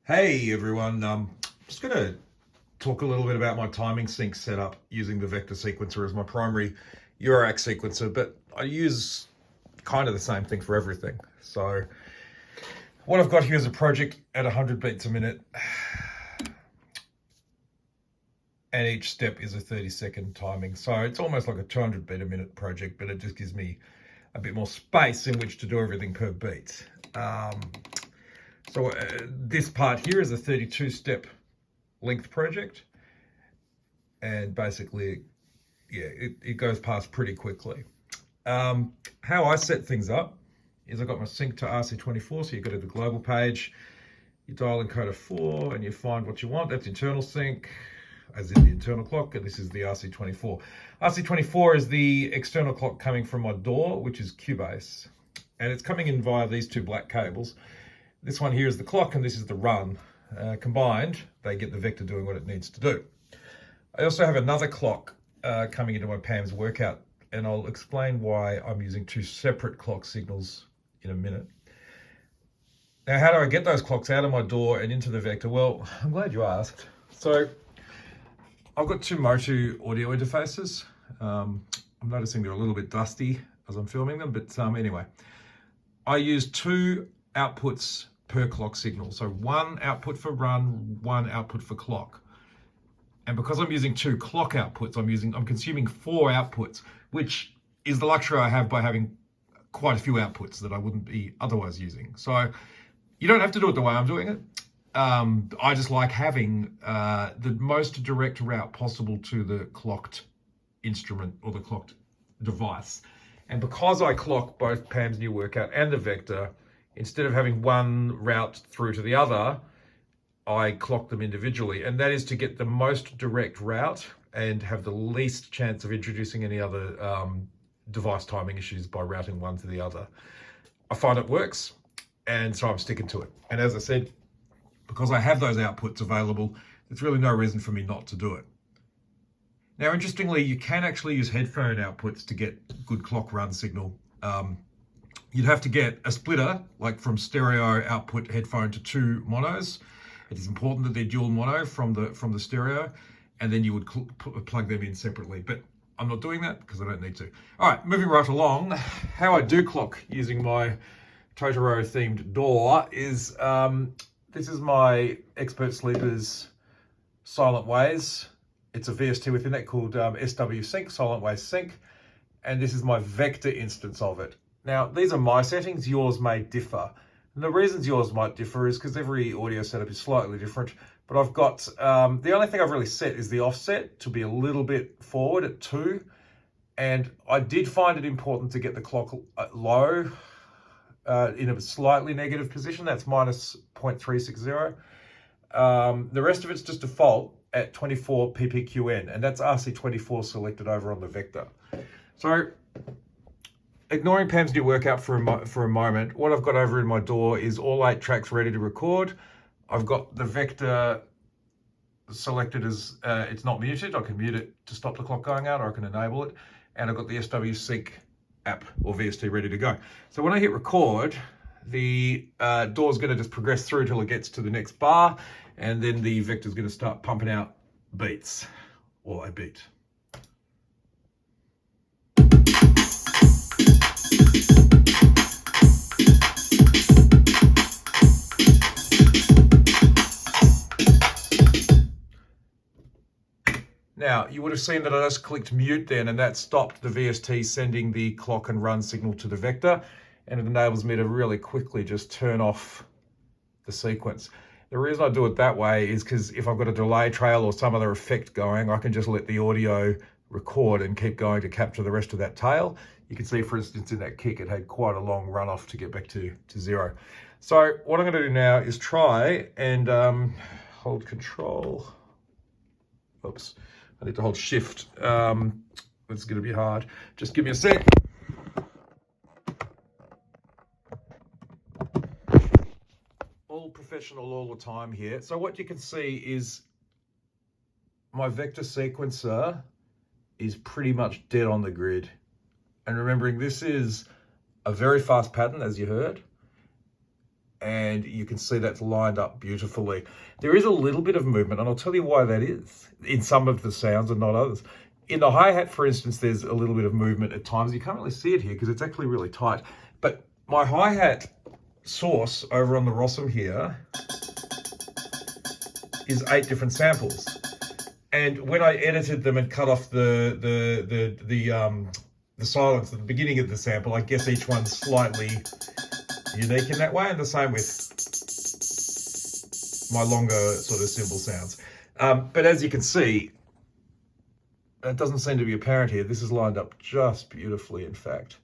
Hey everyone, just going to talk a little bit about my timing sync setup using the vector sequencer as my primary Eurorack sequencer, but I use kind of the same thing for everything. So what I've got here is a project at 100 beats a minute, and each step is a 30-second timing. So it's almost like a 200 beat a minute project, but it just gives me a bit more space in which to do everything per beat. So this part here is a 32-step length project, and basically, yeah, it goes past pretty quickly. How I set things up is I've got my sync to RC24, so you go to the global page, you dial encoder 4, and you find what you want. That's internal sync, as in the internal clock, and this is the RC24. RC24 is the external clock coming from my DAW, which is Cubase, and it's coming in via these two black cables. This one here is the clock and this is the run. Combined, they get the vector doing what it needs to do. I also have another clock coming into my PAM's workout, and I'll explain why I'm using two separate clock signals in a minute. Now, how do I get those clocks out of my DAW and into the vector? Well, I'm glad you asked. So I've got two Motu audio interfaces. I'm noticing they're a little bit dusty as I'm filming them, but anyway. I use two outputs per clock signal. So one output for run, one output for clock. And because I'm using two clock outputs, I'm consuming four outputs, which is the luxury I have by having quite a few outputs that I wouldn't be otherwise using. So you don't have to do it the way I'm doing it. I just like having the most direct route possible to the clocked instrument or the clocked device. And because I clock both PAM's new workout and the vector, instead of having one route through to the other, I clock them individually. And that is to get the most direct route and have the least chance of introducing any other device timing issues by routing one to the other. I find it works, and so I'm sticking to it. And as I said, because I have those outputs available, there's really no reason for me not to do it. Now, interestingly, you can actually use headphone outputs to get good clock run signal. You'd have to get a splitter, like from stereo output headphone to two monos. It is important that they're dual mono from the stereo, and then you would plug them in separately. But I'm not doing that because I don't need to. All right, moving right along. How I do clock using my Totoro themed DAW is, this is my Expert Sleepers Silent Ways. It's a VST within it called SW Sync, Silent Ways Sync. And this is my vector instance of it. Now, these are my settings, yours may differ. And the reasons yours might differ is because every audio setup is slightly different, but I've got, the only thing I've really set is the offset to be a little bit forward at 2. And I did find it important to get the clock low in a slightly negative position, that's minus 0.360. The rest of it's just default at 24 ppqn, and that's RC24 selected over on the vector. So, ignoring PAM's new workout for a moment, what I've got over in my DAW is all 8 tracks ready to record. I've got the vector selected as it's not muted. I can mute it to stop the clock going out, or I can enable it. And I've got the SW Sync app or VST ready to go. So when I hit record, the DAW is going to just progress through till it gets to the next bar, and then the vector is going to start pumping out beats, or a beat. Now, you would have seen that I just clicked mute then, and that stopped the VST sending the clock and run signal to the vector, and it enables me to really quickly just turn off the sequence. The reason I do it that way is because if I've got a delay trail or some other effect going, I can just let the audio record and keep going to capture the rest of that tail. You can see, for instance, in that kick, it had quite a long run off to get back to 0. So what I'm going to do now is try and hold control. Oops. I need to hold shift. It's going to be hard. Just give me a sec. All professional all the time here. So what you can see is my vector sequencer is pretty much dead on the grid. And remembering, this is a very fast pattern, as you heard. and you can see that's lined up beautifully. There is a little bit of movement, and I'll tell you why that is in some of the sounds and not others. In the hi-hat, for instance, there's a little bit of movement at times. You can't really see it here because it's actually really tight. But my hi-hat source over on the Rossum here is 8 different samples. And when I edited them and cut off the silence at the beginning of the sample, I guess each one's slightly unique in that way, and the same with my longer sort of cymbal sounds. But as you can see, it doesn't seem to be apparent here. This is lined up just beautifully, in fact.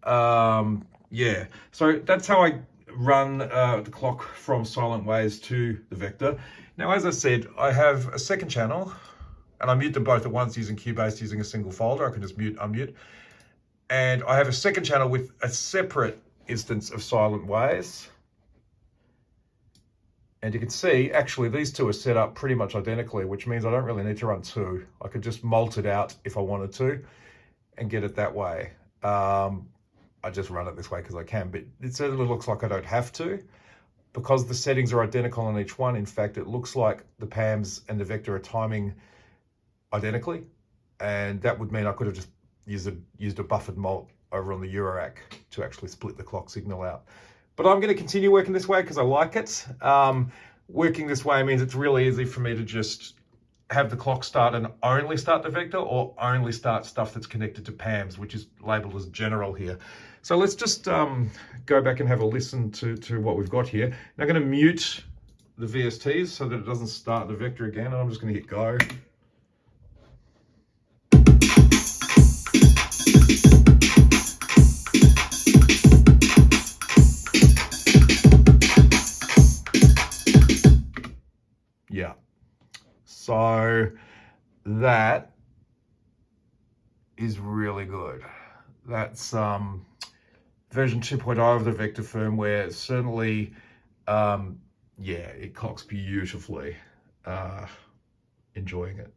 Yeah, so that's how I run the clock from Silent Waves to the Vector. Now, as I said, I have a second channel, and I mute them both at once using Cubase using a single folder. I can just mute, unmute. And I have a second channel with a separate instance of Silent Waves. And you can see, actually, these two are set up pretty much identically, which means I don't really need to run two. I could just mult it out if I wanted to and get it that way. I just run it this way because I can, but it certainly looks like I don't have to. Because the settings are identical on each one, in fact, it looks like the PAMs and the Vector are timing identically. And that would mean I could have just used a buffered mult over on the Eurorack to actually split the clock signal out. But I'm going to continue working this way because I like it. Working this way means it's really easy for me to just have the clock start and only start the Vector, or only start stuff that's connected to PAMs, which is labeled as general here. So let's just go back and have a listen to what we've got here. Now I'm going to mute the VSTs so that it doesn't start the Vector again, and I'm just going to hit go. Yeah, so that is really good. That's version 2.0 of the Vector firmware. Certainly, yeah, it clocks beautifully. Enjoying it.